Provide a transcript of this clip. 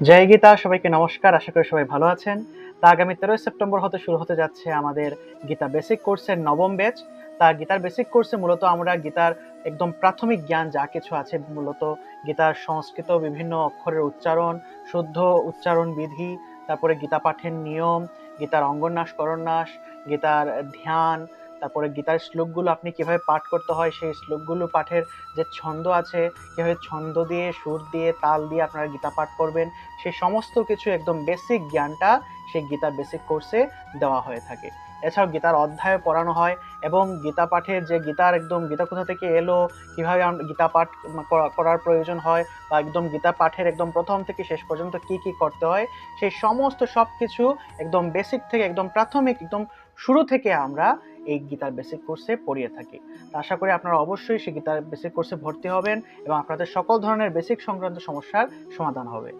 জয় গীতা, সবাইকে নমস্কার। আশা করি সবাই ভালো আছেন। তা আগামী 13 সেপ্টেম্বর হতে শুরু হতে যাচ্ছে আমাদের গীতা বেসিক কোর্সের নবম ব্যাচ। তা গীতার বেসিক কোর্সে মূলত আমরা গীতার একদম প্রাথমিক জ্ঞান যা কিছু আছে, মূলত গীতার সংস্কৃত বিভিন্ন অক্ষরের উচ্চারণ, শুদ্ধ উচ্চারণ বিধি, তারপরে গীতা পাঠের নিয়ম, গীতার অঙ্গন্যাস করন্যাস, গীতার ধ্যান, তারপরে গীতার শ্লোকগুলো আপনি কিভাবে পাঠ করতে হয়, সেই শ্লোকগুলো পাঠের যে ছন্দ আছে, কিভাবে ছন্দ দিয়ে, সুর দিয়ে, তাল দিয়ে আপনারা গীতা পাঠ করবেন, সেই সমস্ত কিছু একদম বেসিক জ্ঞানটা সেই গীতার বেসিক কোর্সে দেওয়া হয়ে থাকে। এছাড়াও গীতার অধ্যায় পড়ানো হয় এবং গীতা পাঠের যে গীতার একদম গীতা কোথা থেকে এলো, কিভাবে গীতা পাঠ করার প্রয়োজন হয়, বা একদম গীতা পাঠের একদম প্রথম থেকে শেষ পর্যন্ত কি কি করতে হয়, সেই সমস্ত সব কিছু একদম বেসিক থেকে একদম প্রাথমিক একদম শুরু থেকে আমরা এই গীতার বেসিক কোর্সে পড়িয়ে থাকি। তা আশা করি আপনারা অবশ্যই সেই গীতার বেসিক কোর্সে ভর্তি হবেন এবং আপনাদের সকল ধরনের বেসিক সংক্রান্ত সমস্যার সমাধান হবে।